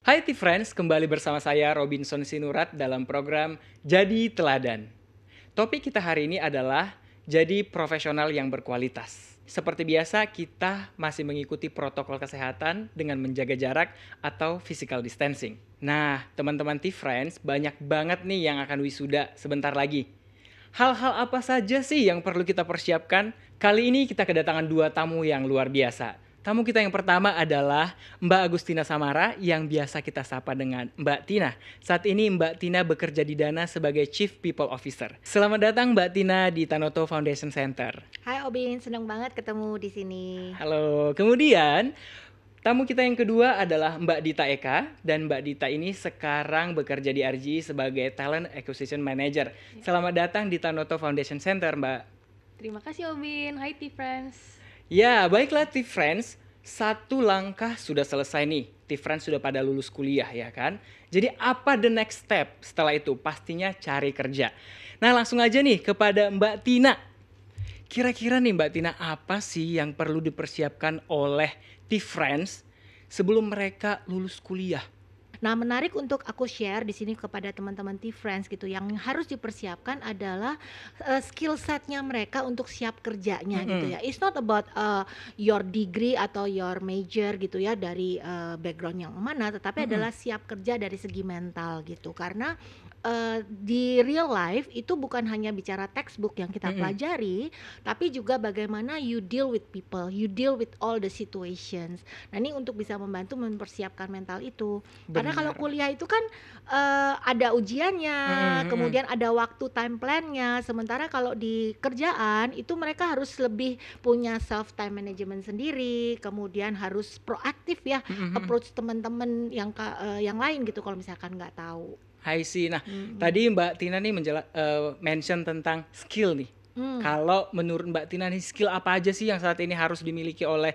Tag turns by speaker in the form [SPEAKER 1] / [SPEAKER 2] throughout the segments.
[SPEAKER 1] Hai T-Friends, kembali bersama saya Robinson Sinurat dalam program Jadi Teladan. Topik kita hari ini adalah jadi profesional yang berkualitas. Seperti biasa, kita masih mengikuti protokol kesehatan dengan menjaga jarak atau physical distancing. Nah, teman-teman T-Friends, banyak banget nih yang akan wisuda sebentar lagi. Hal-hal apa saja sih yang perlu kita persiapkan? Kali ini kita kedatangan dua tamu yang luar biasa. Tamu kita yang pertama adalah Mbak Agustina Samara yang biasa kita sapa dengan Mbak Tina. Saat ini Mbak Tina bekerja di Dana sebagai Chief People Officer. Selamat datang Mbak Tina di Tanoto Foundation Center.
[SPEAKER 2] Hai Obin, senang banget ketemu di sini.
[SPEAKER 1] Halo, kemudian tamu kita yang kedua adalah Mbak Dita Eka, dan Mbak Dita ini sekarang bekerja di RGI sebagai Talent Acquisition Manager. Selamat datang di Tanoto Foundation Center, Mbak.
[SPEAKER 3] Terima kasih Obin, hai T-Friends.
[SPEAKER 1] Ya, baiklah T-Friends, satu langkah sudah selesai nih. T-Friends sudah pada lulus kuliah ya kan? Jadi apa the next step setelah itu? Pastinya cari kerja. Nah langsung aja nih kepada Mbak Tina. Kira-kira nih Mbak Tina, apa sih yang perlu dipersiapkan oleh T-Friends sebelum mereka lulus kuliah?
[SPEAKER 2] Nah, menarik untuk aku share di sini kepada teman-teman T-Friends gitu. Yang harus dipersiapkan adalah skill setnya mereka untuk siap kerjanya gitu ya. It's not about your degree atau your major gitu ya dari background yang mana, tetapi adalah siap kerja dari segi mental gitu. Karena di real life itu bukan hanya bicara textbook yang kita pelajari, tapi juga bagaimana you deal with people, you deal with all the situations. Nah, ini untuk bisa membantu mempersiapkan mental itu. Karena kalau kuliah itu kan ada ujiannya, kemudian ada waktu time plan-nya. Sementara kalau di kerjaan itu mereka harus lebih punya self time management sendiri, kemudian harus proaktif ya, approach teman-teman yang lain gitu kalau misalkan nggak tahu.
[SPEAKER 1] Hai sih. Nah, tadi Mbak Tina nih mention tentang skill nih. Kalau menurut Mbak Tina nih, skill apa aja sih yang saat ini harus dimiliki oleh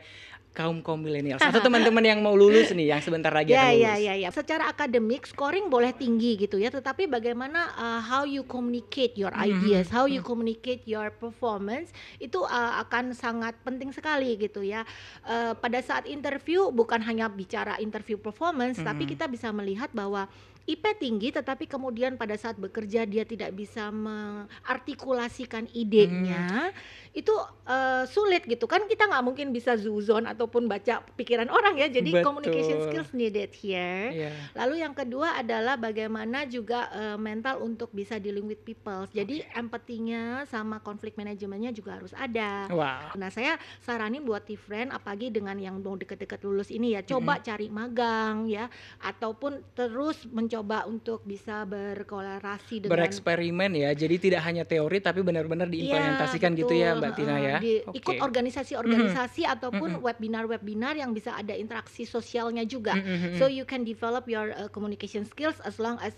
[SPEAKER 1] kaum milenial atau teman-teman yang mau lulus nih, yang sebentar lagi akan lulus?
[SPEAKER 2] Ya. Secara akademik scoring boleh tinggi gitu ya, tetapi bagaimana how you communicate your ideas, how you communicate your performance itu akan sangat penting sekali gitu ya. Pada saat interview bukan hanya bicara interview performance, tapi kita bisa melihat bahwa IP tinggi tetapi kemudian pada saat bekerja dia tidak bisa mengartikulasikan idenya, itu sulit gitu kan. Kita nggak mungkin bisa zuzon ataupun baca pikiran orang ya, jadi communication skills needed here. Lalu yang kedua adalah bagaimana juga mental untuk bisa dealing with people, jadi empatinya sama konflik manajemennya juga harus ada. Nah, saya saranin buat T-Friend apalagi dengan yang mau deket-deket lulus ini ya, coba cari magang ya, ataupun terus mencoba untuk bisa berkolaborasi dengan
[SPEAKER 1] bereksperimen ya, jadi tidak hanya teori tapi benar-benar diimplementasikan gitu ya Mbak Tina ya.
[SPEAKER 2] Ikut organisasi-organisasi ataupun webinar-webinar yang bisa ada interaksi sosialnya juga. So you can develop your communication skills as long as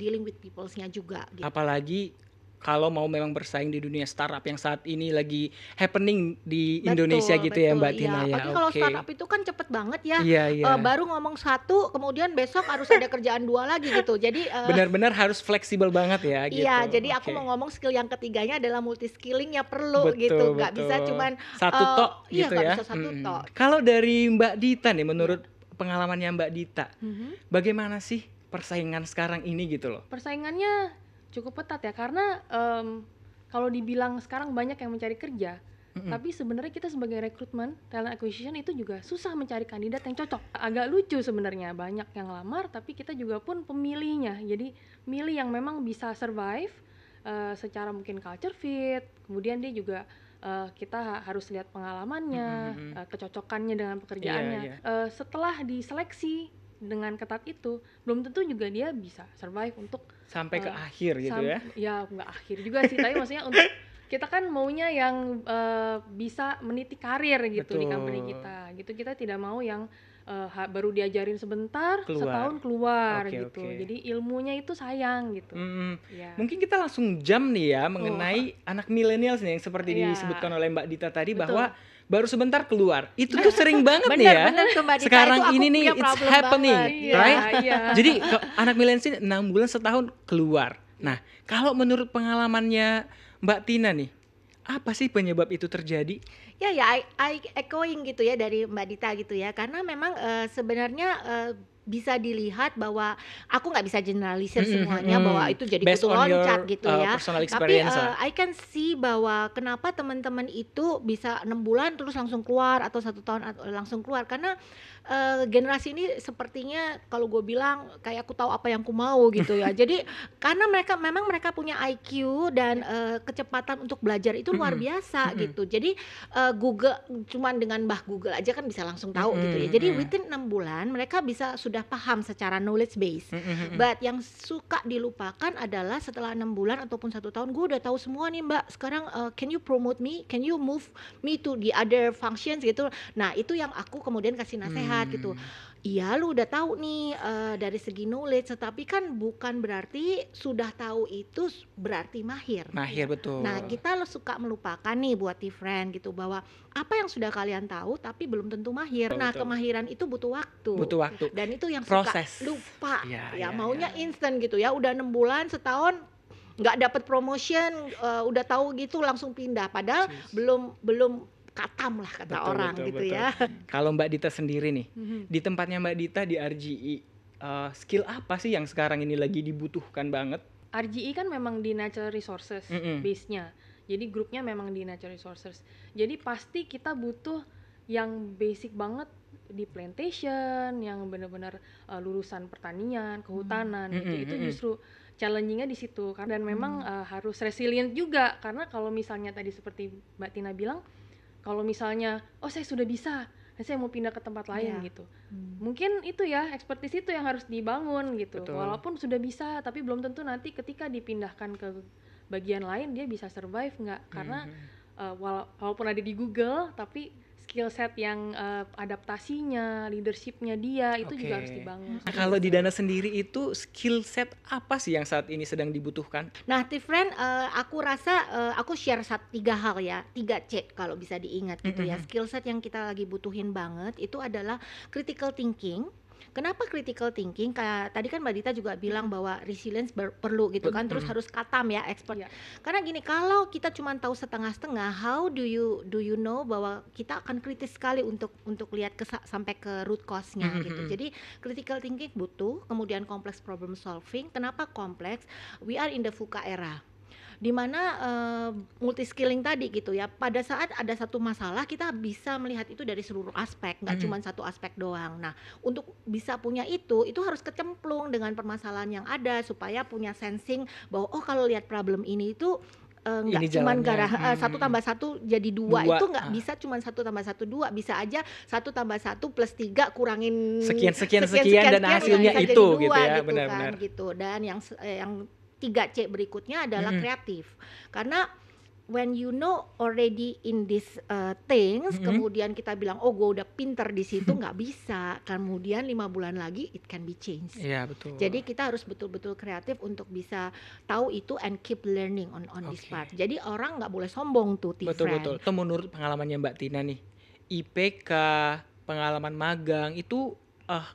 [SPEAKER 2] dealing with peoples-nya juga gitu.
[SPEAKER 1] Apalagi kalau mau memang bersaing di dunia startup yang saat ini lagi happening di Indonesia gitu ya Mbak Tina ya.
[SPEAKER 2] Apalagi kalau startup itu kan cepet banget ya.
[SPEAKER 1] Iya.
[SPEAKER 2] Baru ngomong satu, kemudian besok harus ada kerjaan dua lagi gitu. Jadi
[SPEAKER 1] benar-benar harus fleksibel banget ya gitu.
[SPEAKER 2] Iya, jadi aku mau ngomong skill yang ketiganya adalah multi skilling ya, perlu gitu. Nggak bisa cuman
[SPEAKER 1] satu tok gitu
[SPEAKER 2] nggak
[SPEAKER 1] ya.
[SPEAKER 2] bisa satu tok.
[SPEAKER 1] Kalau dari Mbak Dita nih, menurut pengalamannya Mbak Dita, bagaimana sih persaingan sekarang ini gitu loh?
[SPEAKER 3] Persaingannya cukup ketat ya, karena kalau dibilang sekarang banyak yang mencari kerja, tapi sebenarnya kita sebagai rekrutmen, talent acquisition itu juga susah mencari kandidat yang cocok. Agak lucu sebenarnya, banyak yang lamar tapi kita juga pun pemilihnya. Jadi milih yang memang bisa survive secara mungkin culture fit, kemudian dia juga kita harus lihat pengalamannya, kecocokannya dengan pekerjaannya. Setelah diseleksi dengan ketat itu, belum tentu juga dia bisa survive untuk
[SPEAKER 1] sampai ke akhir gitu ya.
[SPEAKER 3] Ya nggak akhir juga sih, tapi maksudnya untuk kita kan maunya yang bisa meniti karir gitu di company kita gitu. Kita tidak mau yang baru diajarin sebentar, setahun keluar gitu. Jadi ilmunya itu sayang gitu.
[SPEAKER 1] Mungkin kita langsung jam nih ya mengenai anak milenial nih yang seperti disebutkan oleh Mbak Dita tadi. Bahwa baru sebentar keluar. Itu tuh sering banget nih ya. Sekarang ini nih it's happening, right? Jadi anak milenial sih 6 bulan setahun keluar. Nah, kalau menurut pengalamannya Mbak Tina nih, apa sih penyebab itu terjadi?
[SPEAKER 2] I echoing gitu ya dari Mbak Dita gitu ya. Karena memang sebenarnya bisa dilihat bahwa aku nggak bisa generalisir semuanya bahwa itu jadi
[SPEAKER 1] Based
[SPEAKER 2] kutu
[SPEAKER 1] on your
[SPEAKER 2] loncat gitu ya.
[SPEAKER 1] personal
[SPEAKER 2] Tapi
[SPEAKER 1] experience lah.
[SPEAKER 2] I can see bahwa kenapa teman-teman itu bisa 6 bulan terus langsung keluar atau 1 tahun langsung keluar, karena generasi ini sepertinya kalau gue bilang kayak aku tahu apa yang aku mau gitu ya. Jadi karena memang mereka punya IQ dan kecepatan untuk belajar itu luar biasa gitu. Jadi Google, cuman dengan Google aja kan bisa langsung tahu gitu ya. Jadi within 6 bulan mereka bisa sudah paham secara knowledge base. But yang suka dilupakan adalah setelah 6 bulan ataupun 1 tahun, gue udah tahu semua nih Mbak. Sekarang can you promote me? Can you move me to the other functions gitu. Nah, itu yang aku kemudian kasih nasihat gitu. Iya, lu udah tahu nih dari segi knowledge, tetapi kan bukan berarti sudah tahu itu berarti mahir.
[SPEAKER 1] Mahir, betul.
[SPEAKER 2] Nah, kita suka melupakan nih buat friend gitu, bahwa apa yang sudah kalian tahu tapi belum tentu mahir. Nah, kemahiran itu butuh waktu.
[SPEAKER 1] Butuh waktu.
[SPEAKER 2] Dan itu yang
[SPEAKER 1] Proses.
[SPEAKER 2] suka lupa.
[SPEAKER 1] Ya,
[SPEAKER 2] Maunya instan gitu ya. Udah 6 bulan, setahun nggak dapat promotion, udah tahu gitu langsung pindah. Padahal belum katam lah kata orang gitu ya.
[SPEAKER 1] Kalau Mbak Dita sendiri nih, di tempatnya Mbak Dita di RGE, skill apa sih yang sekarang ini lagi dibutuhkan banget?
[SPEAKER 3] RGE kan memang di natural resources base-nya. Jadi grupnya memang di natural resources. Jadi pasti kita butuh yang basic banget di plantation, yang benar-benar lulusan pertanian, kehutanan gitu. Itu justru challenging-nya di situ. Dan memang harus resilient juga, karena kalau misalnya tadi seperti Mbak Tina bilang, kalau misalnya saya sudah bisa, saya mau pindah ke tempat lain gitu. Mungkin itu ya, expertise itu yang harus dibangun gitu.
[SPEAKER 1] Betul.
[SPEAKER 3] Walaupun sudah bisa, tapi belum tentu nanti ketika dipindahkan ke bagian lain dia bisa survive nggak. Karena walaupun ada di Google, tapi skill set yang adaptasinya, leadershipnya dia itu juga harus dibangun.
[SPEAKER 1] Nah, kalau di Dana sendiri itu skill set apa sih yang saat ini sedang dibutuhkan?
[SPEAKER 2] Nah, Tifren, aku rasa aku share 3 hal ya, 3C kalau bisa diingat gitu ya. Skill set yang kita lagi butuhin banget itu adalah critical thinking. Kenapa critical thinking? Kayak tadi kan Mbak Dita juga bilang bahwa resilience perlu gitu kan, terus harus katam ya, expert. Karena gini, kalau kita cuma tahu setengah-setengah, how do you know bahwa kita akan kritis sekali untuk lihat sampai ke root cause-nya gitu. Jadi critical thinking butuh, kemudian complex problem solving. Kenapa kompleks? We are in the VUCA era, dimana multi skilling tadi gitu ya. Pada saat ada satu masalah, kita bisa melihat itu dari seluruh aspek, nggak cuma satu aspek doang. Nah, untuk bisa punya itu harus kecemplung dengan permasalahan yang ada, supaya punya sensing bahwa kalau lihat problem ini itu nggak cuma satu tambah satu jadi dua. Itu nggak bisa cuma 1 tambah 1 2, bisa aja 1 tambah 1 plus 3 kurangin
[SPEAKER 1] sekian dan hasilnya itu gitu ya,
[SPEAKER 2] gitu
[SPEAKER 1] benar-benar
[SPEAKER 2] kan, gitu. Dan yang 3C berikutnya adalah kreatif. Karena when you know already in these things, kemudian kita bilang gue udah pinter di situ, nggak bisa. Kemudian 5 bulan lagi it can be changed.
[SPEAKER 1] Iya, betul.
[SPEAKER 2] Jadi kita harus betul-betul kreatif untuk bisa tahu itu and keep learning on this part. Jadi orang nggak boleh sombong tuh,
[SPEAKER 1] Betul. Itu menurut pengalamannya Mbak Tina nih, IPK, pengalaman magang itu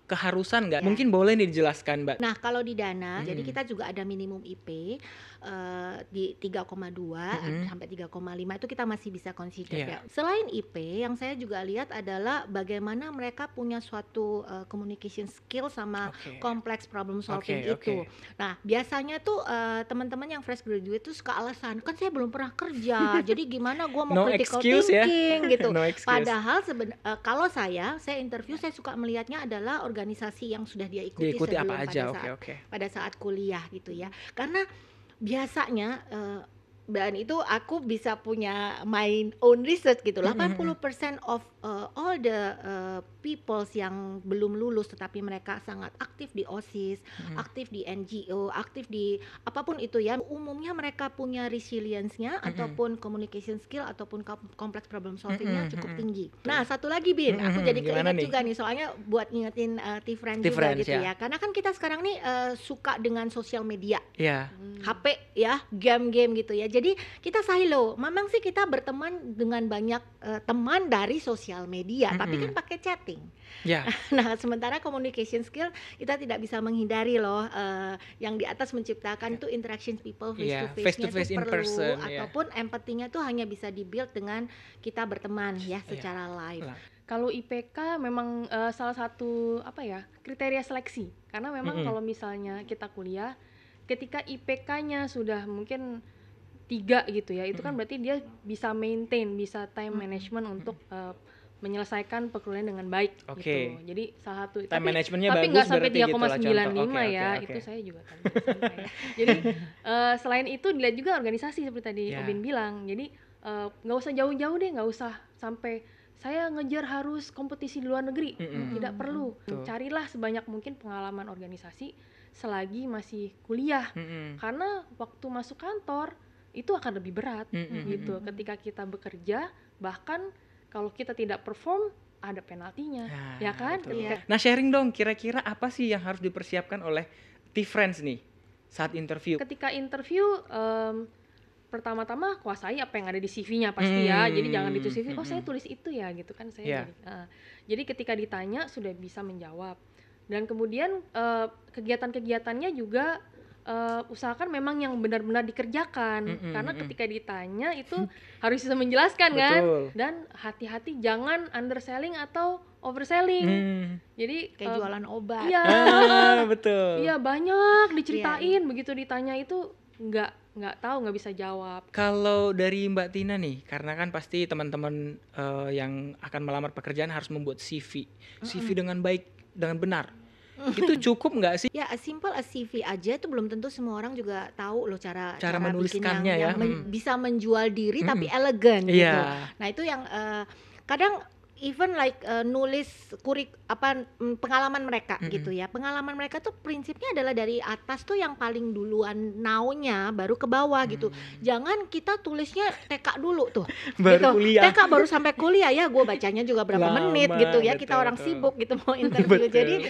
[SPEAKER 1] keharusan nggak? Mungkin boleh nih dijelaskan Mbak.
[SPEAKER 2] Nah, kalau di Dana, jadi kita juga ada minimum IP di 3,2 sampai 3,5 itu kita masih bisa consider ya. Selain IP, yang saya juga lihat adalah bagaimana mereka punya suatu communication skill sama complex problem solving itu. Nah, biasanya tuh teman-teman yang fresh graduate tuh suka alasan, kan saya belum pernah kerja, jadi gimana gue mau critical thinking gitu. Padahal kalau saya interview, saya suka melihatnya adalah organisasi yang sudah dia ikuti sebelum
[SPEAKER 1] apa aja.
[SPEAKER 2] pada saat kuliah gitu ya. Karena biasanya dan itu aku bisa punya my own research gitu. 80% of all the peoples yang belum lulus tetapi mereka sangat aktif di OSIS, aktif di NGO, aktif di apapun itu ya, umumnya mereka punya resilience-nya ataupun communication skill ataupun complex problem solving-nya cukup tinggi. Nah, satu lagi Bin, aku jadi keinget juga nih, soalnya buat ngingetin Tifren juga gitu ya. Karena kan kita sekarang nih suka dengan sosial media, HP ya, game-game gitu ya. Jadi kita silo. Memang sih kita berteman dengan banyak teman dari sosial media, tapi kan pakai chatting. Nah, sementara communication skill kita tidak bisa menghindari loh. Yang di atas menciptakan itu interaction people face to face-nya itu perlu, ataupun empathy-nya tuh hanya bisa di-build dengan kita berteman ya secara live.
[SPEAKER 3] Kalau IPK memang salah satu kriteria seleksi, karena memang kalau misalnya kita kuliah, ketika IPK-nya sudah mungkin 3 gitu ya, itu kan berarti dia bisa maintain, bisa time management untuk menyelesaikan perkuliahan dengan baik gitu. Jadi salah satu
[SPEAKER 1] time managementnya
[SPEAKER 3] tapi
[SPEAKER 1] bagus
[SPEAKER 3] nggak sampai
[SPEAKER 1] berarti gitu lah
[SPEAKER 3] 3,95 ya,
[SPEAKER 1] Oke.
[SPEAKER 3] itu saya juga kan sampai ya. Jadi selain itu dilihat juga organisasi seperti tadi Obin bilang. Jadi nggak usah jauh-jauh deh, nggak usah sampai saya ngejar harus kompetisi di luar negeri, tidak perlu. Carilah sebanyak mungkin pengalaman organisasi selagi masih kuliah, karena waktu masuk kantor itu akan lebih berat gitu. Ketika kita bekerja, bahkan kalau kita tidak perform ada penaltinya, ya kan?
[SPEAKER 1] Nah, sharing dong, kira-kira apa sih yang harus dipersiapkan oleh T-Friends nih saat interview?
[SPEAKER 3] Ketika interview, pertama-tama kuasai apa yang ada di CV-nya pasti ya. Jadi jangan ditulis CV, oh saya tulis itu ya gitu kan saya. Jadi ketika ditanya sudah bisa menjawab. Dan kemudian kegiatan-kegiatannya juga usahakan memang yang benar-benar dikerjakan, karena ketika ditanya itu harus bisa menjelaskan kan. Dan hati-hati jangan underselling atau overselling. Jadi
[SPEAKER 2] kayak jualan obat.
[SPEAKER 3] Iya.
[SPEAKER 1] Betul.
[SPEAKER 3] Iya, banyak diceritain, begitu ditanya itu nggak tahu, nggak bisa jawab.
[SPEAKER 1] Kalau dari Mbak Tina nih, karena kan pasti teman-teman yang akan melamar pekerjaan harus membuat CV dengan baik, dengan benar. Itu cukup nggak sih?
[SPEAKER 2] Ya, as simple as CV aja itu belum tentu semua orang juga tahu loh cara
[SPEAKER 1] menuliskannya
[SPEAKER 2] bikin yang bisa menjual diri tapi elegan gitu. Nah, itu yang kadang even like nulis pengalaman mereka gitu ya. Pengalaman mereka tuh prinsipnya adalah dari atas tuh yang paling duluan now-nya baru ke bawah gitu. Jangan kita tulisnya TK dulu tuh.
[SPEAKER 1] Baru
[SPEAKER 2] gitu. TK baru sampai kuliah ya, gue bacanya juga berapa menit gitu ya. Kita orang sibuk gitu mau interview. Jadi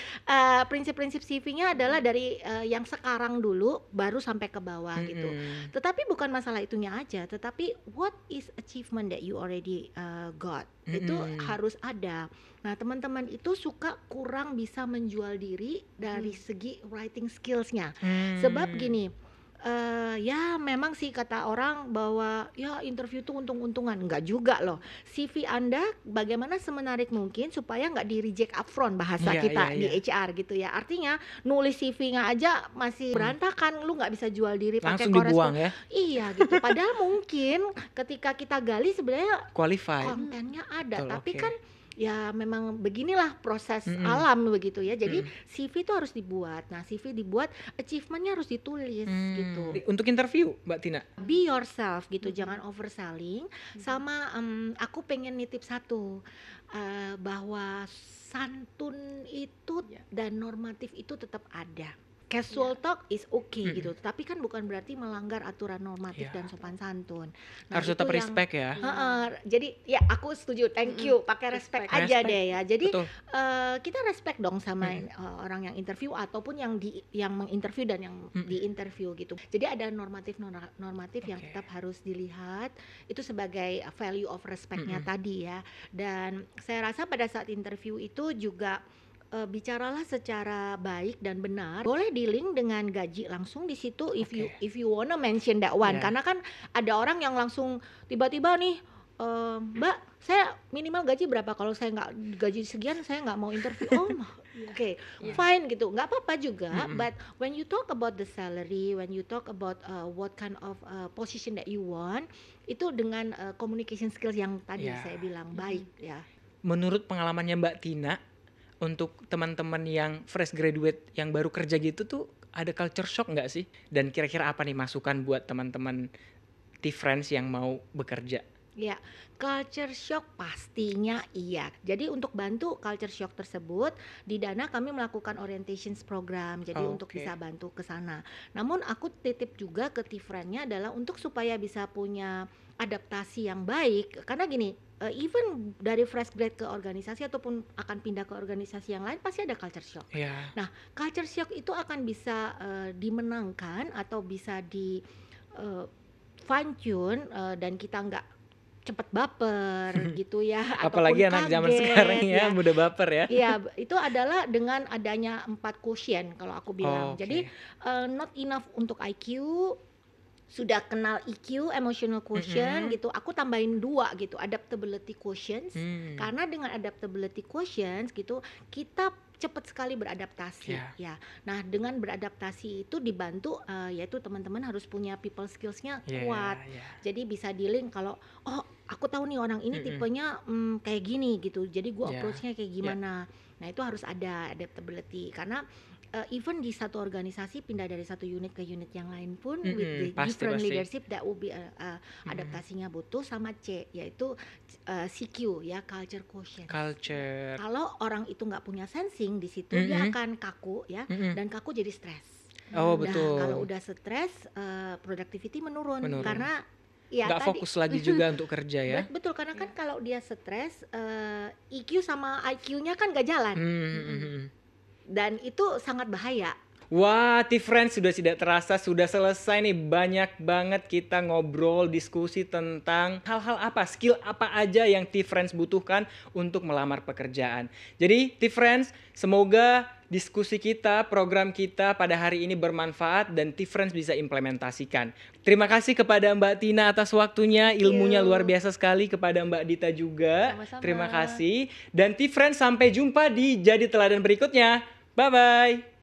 [SPEAKER 2] prinsip-prinsip CV-nya adalah dari yang sekarang dulu baru sampai ke bawah gitu. Tetapi bukan masalah itunya aja, tetapi what is achievement that you already got. Itu harus ada. Nah, teman-teman itu suka kurang bisa menjual diri dari segi writing skills-nya. Sebab gini, ya memang sih kata orang bahwa ya interview tuh untung-untungan. Enggak juga loh. CV Anda bagaimana semenarik mungkin supaya nggak di-reject upfront bahasa kita di HR gitu ya. Artinya nulis CV-nya aja masih berantakan, lu nggak bisa jual diri pakai
[SPEAKER 1] dibuang ya.
[SPEAKER 2] Iya gitu. Padahal mungkin ketika kita gali sebenarnya
[SPEAKER 1] qualified,
[SPEAKER 2] kontennya ada, tapi kan ya memang beginilah proses alam begitu ya. Jadi CV itu harus dibuat. Nah, CV dibuat, achievementnya harus ditulis gitu.
[SPEAKER 1] Untuk interview, Mbak Tina,
[SPEAKER 2] be yourself gitu, jangan overselling. Sama aku pengen nitip satu, bahwa santun itu dan normatif itu tetap ada. Casual talk is okay gitu, tapi kan bukan berarti melanggar aturan normatif dan sopan santun. Nah,
[SPEAKER 1] harus tetap respect ya.
[SPEAKER 2] Jadi ya aku setuju, thank you, pakai respect aja deh ya. Jadi kita respect dong sama orang yang interview ataupun yang menginterview dan yang diinterview gitu. Jadi ada normatif yang tetap harus dilihat itu sebagai value of respect-nya tadi ya. Dan saya rasa pada saat interview itu juga bicaralah secara baik dan benar. Boleh di-link dengan gaji langsung di situ if you wanna mention that one. Karena kan ada orang yang langsung tiba-tiba nih, Mbak, saya minimal gaji berapa? Kalau saya nggak gaji sekian, saya nggak mau interview. Fine gitu, nggak apa-apa juga. But when you talk about the salary, when you talk about what kind of position that you want, itu dengan communication skills yang tadi saya bilang baik ya.
[SPEAKER 1] Menurut pengalamannya Mbak Tina, untuk teman-teman yang fresh graduate yang baru kerja gitu tuh ada culture shock nggak sih? Dan kira-kira apa nih masukan buat teman-teman T-Friends yang mau bekerja?
[SPEAKER 2] Ya, culture shock pastinya iya. Jadi untuk bantu culture shock tersebut, di Dana kami melakukan orientations program. Jadi untuk bisa bantu ke sana. Namun aku titip juga ke T-Friends-nya adalah untuk supaya bisa punya adaptasi yang baik. Karena gini, even dari fresh grad ke organisasi ataupun akan pindah ke organisasi yang lain pasti ada culture shock. Nah, culture shock itu akan bisa dimenangkan atau bisa di fine tune dan kita nggak cepet baper gitu ya.
[SPEAKER 1] Apalagi anak zaman sekarang ya, mudah baper ya.
[SPEAKER 2] Iya, itu adalah dengan adanya 4 quotient kalau aku bilang. Jadi not enough untuk IQ, sudah kenal EQ, emotional quotient gitu, aku tambahin 2 gitu, adaptability quotient. Karena dengan adaptability quotient gitu, kita cepat sekali beradaptasi ya. Nah, dengan beradaptasi itu dibantu yaitu teman-teman harus punya people skills-nya kuat. Jadi bisa dealing kalau aku tahu nih orang ini tipenya kayak gini gitu. Jadi gua approach-nya kayak gimana. Nah, itu harus ada adaptability karena even di satu organisasi pindah dari satu unit ke unit yang lain pun with the different leadership that will be adaptasinya butuh. Sama C yaitu CQ ya, culture quotient. Kalau orang itu nggak punya sensing di situ dia akan kaku ya, dan kaku jadi stres.
[SPEAKER 1] Betul.
[SPEAKER 2] Kalau udah stres productivity menurun. Karena
[SPEAKER 1] nggak fokus lagi juga untuk kerja ya.
[SPEAKER 2] Betul, karena kan kalau dia stres EQ sama IQ-nya kan nggak jalan. Dan itu sangat bahaya.
[SPEAKER 1] Wah, T-Friends, sudah tidak terasa sudah selesai nih. Banyak banget kita ngobrol, diskusi tentang hal-hal apa, skill apa aja yang T-Friends butuhkan untuk melamar pekerjaan. Jadi T-Friends, semoga diskusi kita, program kita pada hari ini bermanfaat dan T-Friends bisa implementasikan. Terima kasih kepada Mbak Tina atas waktunya, ilmunya luar biasa sekali, kepada Mbak Dita juga.
[SPEAKER 3] Sama-sama.
[SPEAKER 1] Terima kasih. Dan T-Friends, sampai jumpa di Jadi Teladan berikutnya. Bye-bye.